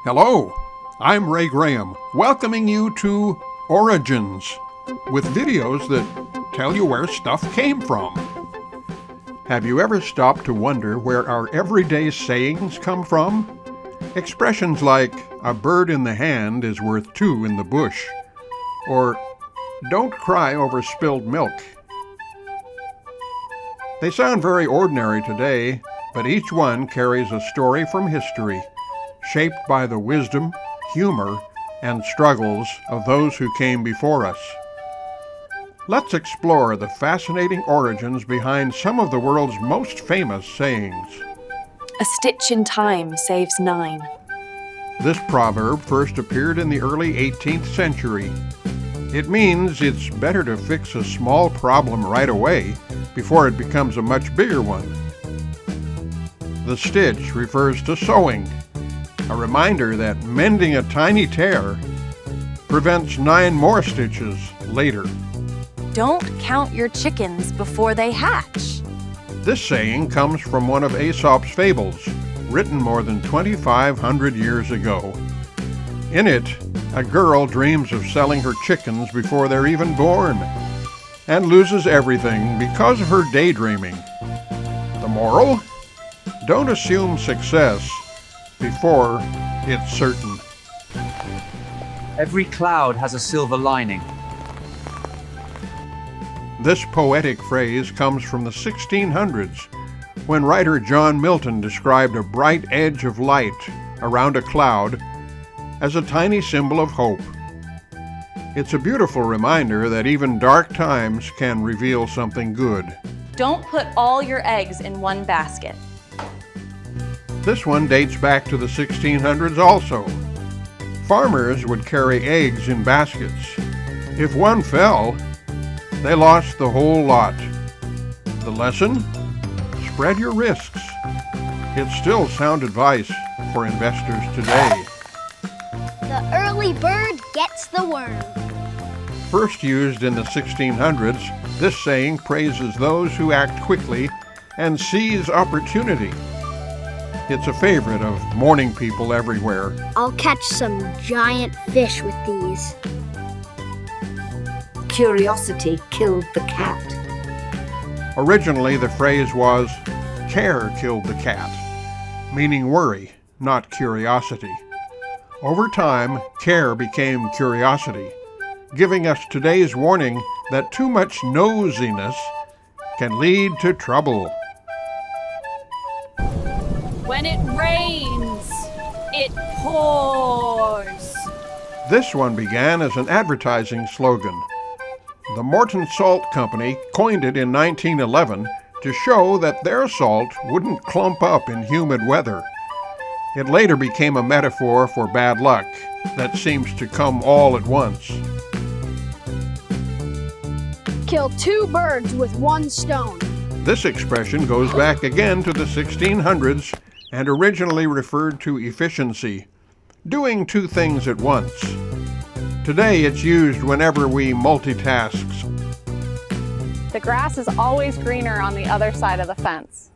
Hello, I'm Ray Graham, welcoming you to Origins, with videos that tell you where stuff came from. Have you ever stopped to wonder where our everyday sayings come from? Expressions like, "a bird in the hand is worth two in the bush," or, "don't cry over spilled milk." They sound very ordinary today, but each one carries a story from history, shaped by the wisdom, humor, and struggles of those who came before us. Let's explore the fascinating origins behind some of the world's most famous sayings. A stitch in time saves nine. This proverb first appeared in the early 18th century. It means it's better to fix a small problem right away before it becomes a much bigger one. The stitch refers to sewing, a reminder that mending a tiny tear prevents 9 more stitches later. Don't count your chickens before they hatch. This saying comes from one of Aesop's fables, written more than 2,500 years ago. In it, a girl dreams of selling her chickens before they're even born, and loses everything because of her daydreaming. The moral? Don't assume success before it's certain. Every cloud has a silver lining. This poetic phrase comes from the 1600s, when writer John Milton described a bright edge of light around a cloud as a tiny symbol of hope. It's a beautiful reminder that even dark times can reveal something good. Don't put all your eggs in one basket. This one dates back to the 1600s also. Farmers would carry eggs in baskets. If one fell, they lost the whole lot. The lesson? Spread your risks. It's still sound advice for investors today. The early bird gets the worm. First used in the 1600s, this saying praises those who act quickly and seize opportunity. It's a favorite of morning people everywhere. I'll catch some giant fish with these. Curiosity killed the cat. Originally, the phrase was, "care killed the cat," meaning worry, not curiosity. Over time, care became curiosity, giving us today's warning that too much nosiness can lead to trouble. When it rains, it pours. This one began as an advertising slogan. The Morton Salt Company coined it in 1911 to show that their salt wouldn't clump up in humid weather. It later became a metaphor for bad luck that seems to come all at once. Kill 2 birds with 1 stone. This expression goes back again to the 1600s and originally referred to efficiency, doing 2 things at once. Today it's used whenever we multitask. The grass is always greener on the other side of the fence.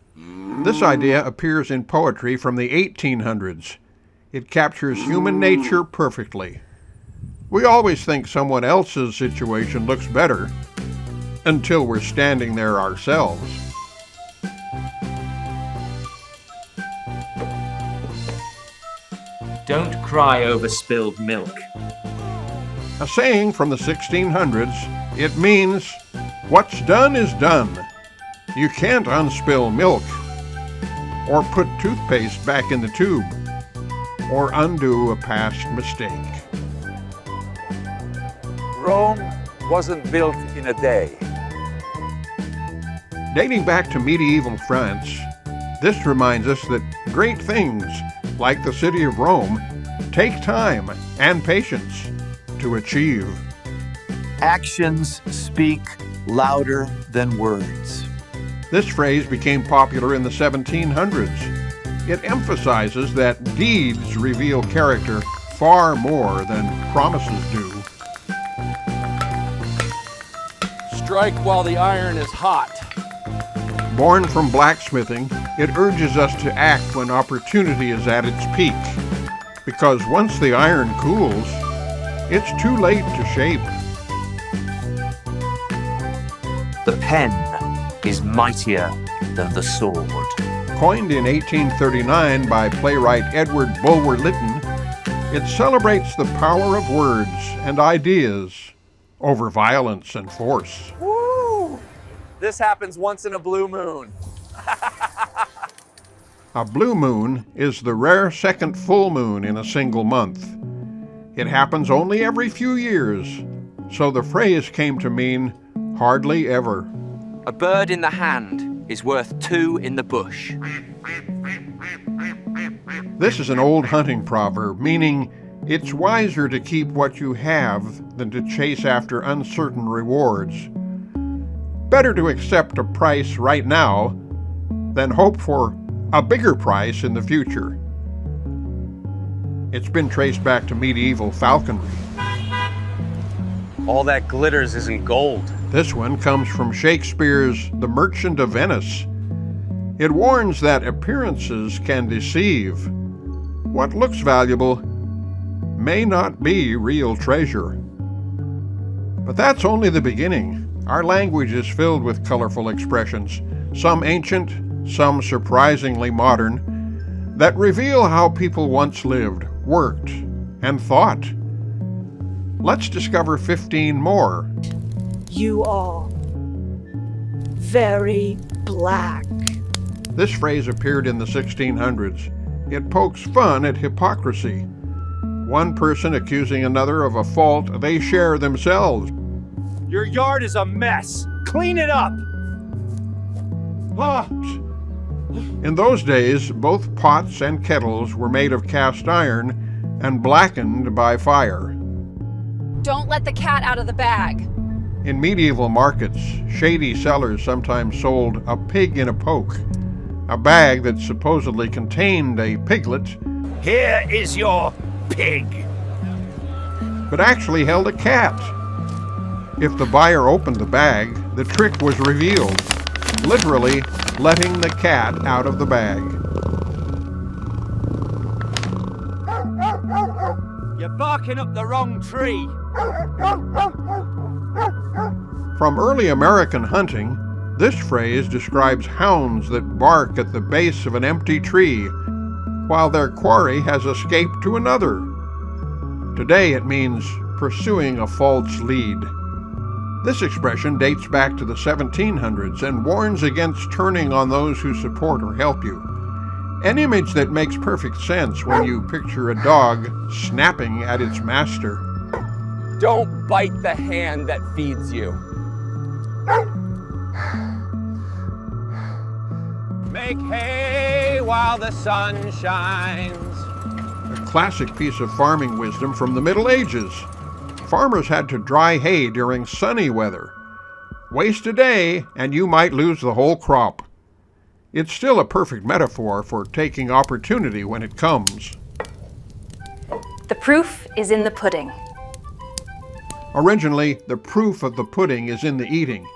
This idea appears in poetry from the 1800s. It captures human nature perfectly. We always think someone else's situation looks better until we're standing there ourselves. Don't cry over spilled milk. A saying from the 1600s, it means, what's done is done. You can't unspill milk, or put toothpaste back in the tube, or undo a past mistake. Rome wasn't built in a day. Dating back to medieval France, this reminds us that great things, like the city of Rome, take time and patience to achieve. Actions speak louder than words. This phrase became popular in the 1700s. It emphasizes that deeds reveal character far more than promises do. Strike while the iron is hot. Born from blacksmithing, it urges us to act when opportunity is at its peak. because once the iron cools, it's too late to shape. The pen is mightier than the sword. Coined in 1839 by playwright Edward Bulwer Lytton, it celebrates the power of words and ideas over violence and force. Woo! This happens once in a blue moon. A blue moon is the rare second full moon in a single month. It happens only every few years, so the phrase came to mean hardly ever. A bird in the hand is worth two in the bush. This is an old hunting proverb, meaning it's wiser to keep what you have than to chase after uncertain rewards. Better to accept a price right now than hope for a bigger price in the future. It's been traced back to medieval falconry. All that glitters isn't gold. This one comes from Shakespeare's The Merchant of Venice. It warns that appearances can deceive. What looks valuable may not be real treasure. But that's only the beginning. Our language is filled with colorful expressions, some ancient, some surprisingly modern, that reveal how people once lived, worked, and thought. Let's discover 15 more. You are very black. This phrase appeared in the 1600s. It pokes fun at hypocrisy. One person accusing another of a fault they share themselves. Your yard is a mess. Clean it up. Ah. In those days, both pots and kettles were made of cast iron and blackened by fire. Don't let the cat out of the bag. In medieval markets, shady sellers sometimes sold a pig in a poke, a bag that supposedly contained a piglet. Here is your pig. But actually held a cat. If the buyer opened the bag, the trick was revealed, literally letting the cat out of the bag. You're barking up the wrong tree. From early American hunting, this phrase describes hounds that bark at the base of an empty tree while their quarry has escaped to another. Today it means pursuing a false lead. This expression dates back to the 1700s and warns against turning on those who support or help you. An image that makes perfect sense when you picture a dog snapping at its master. Don't bite the hand that feeds you. Make hay while the sun shines. A classic piece of farming wisdom from the Middle Ages. Farmers had to dry hay during sunny weather. Waste a day and you might lose the whole crop. It's still a perfect metaphor for taking opportunity when it comes. The proof is in the pudding. Originally, the proof of the pudding is in the eating.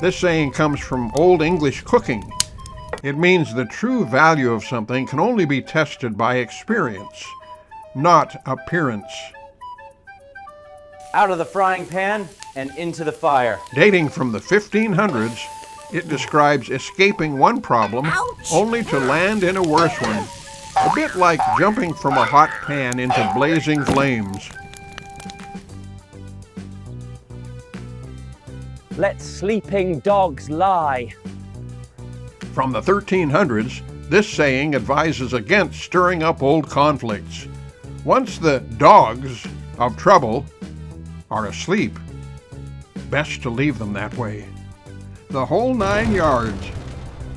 This saying comes from Old English cooking. It means the true value of something can only be tested by experience, not appearance. Out of the frying pan and into the fire. Dating from the 1500s, it describes escaping one problem only to land in a worse one. A bit like jumping from a hot pan into blazing flames. Let sleeping dogs lie. From the 1300s, this saying advises against stirring up old conflicts. Once the dogs of trouble are asleep, best to leave them that way. The whole 9 yards.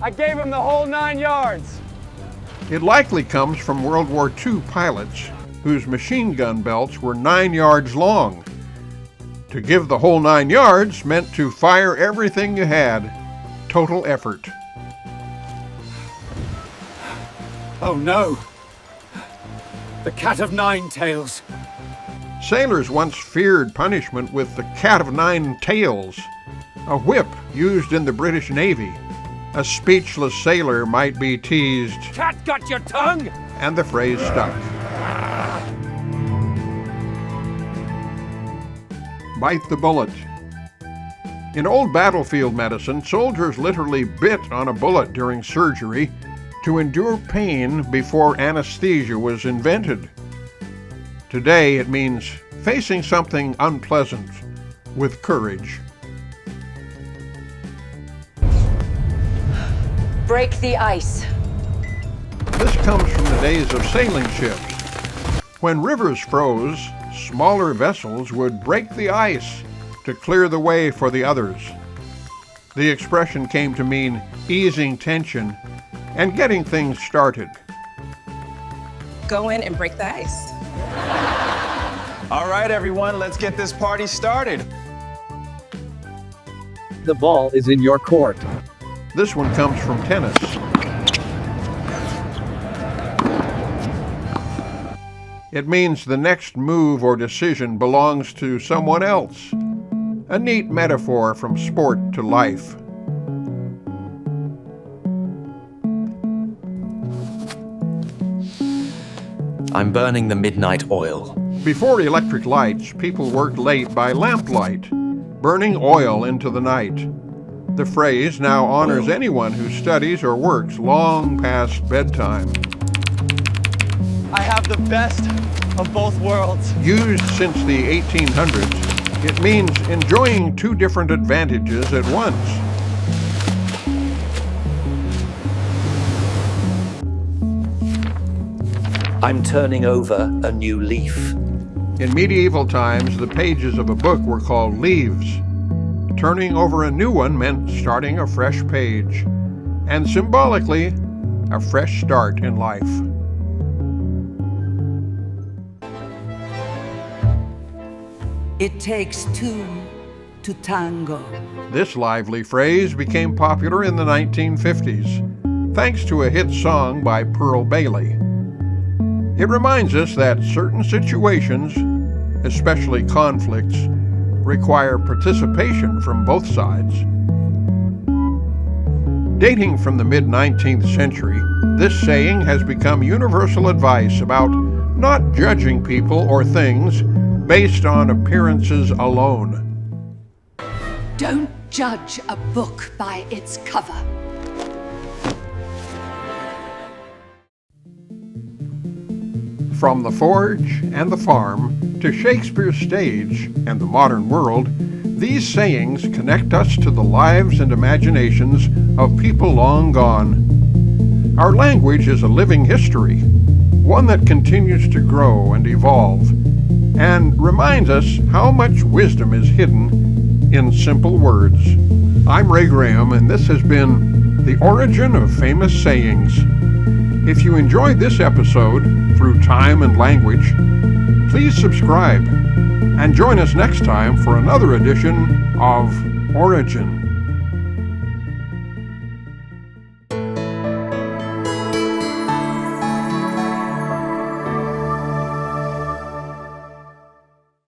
I gave him the whole 9 yards. It likely comes from World War II pilots whose machine gun belts were 9 yards long. To give the whole 9 yards meant to fire everything you had. Total effort. Oh no! The cat of nine tails. Sailors once feared punishment with the cat of 9 tails, a whip used in the British Navy. A speechless sailor might be teased, Cat got your tongue? and the phrase stuck. bite the bullet. In old battlefield medicine, soldiers literally bit on a bullet during surgery to endure pain before anesthesia was invented. Today, it means facing something unpleasant with courage. Break the ice. This comes from the days of sailing ships. When rivers froze, smaller vessels would break the ice to clear the way for the others. The expression came to mean easing tension and getting things started. Go in and break the ice. All right, everyone, let's get this party started. The ball is in your court. This one comes from tennis. It means the next move or decision belongs to someone else. A neat metaphor from sport to life. I'm burning the midnight oil. Before electric lights, people worked late by lamplight, burning oil into the night. The phrase now honors anyone who studies or works long past bedtime. I have the best of both worlds. Used since the 1800s, it means enjoying two different advantages at once. I'm turning over a new leaf. In medieval times, the pages of a book were called leaves. Turning over a new one meant starting a fresh page, and symbolically, a fresh start in life. It takes two to tango. This lively phrase became popular in the 1950s, thanks to a hit song by Pearl Bailey. It reminds us that certain situations, especially conflicts, require participation from both sides. Dating from the mid-19th century, this saying has become universal advice about not judging people or things based on appearances alone. Don't judge a book by its cover. From the forge and the farm to Shakespeare's stage and the modern world, these sayings connect us to the lives and imaginations of people long gone. Our language is a living history, one that continues to grow and evolve, and reminds us how much wisdom is hidden in simple words. I'm Ray Graham, and this has been The Origin of Famous Sayings. If you enjoyed this episode through time and language, please subscribe and join us next time for another edition of Origin.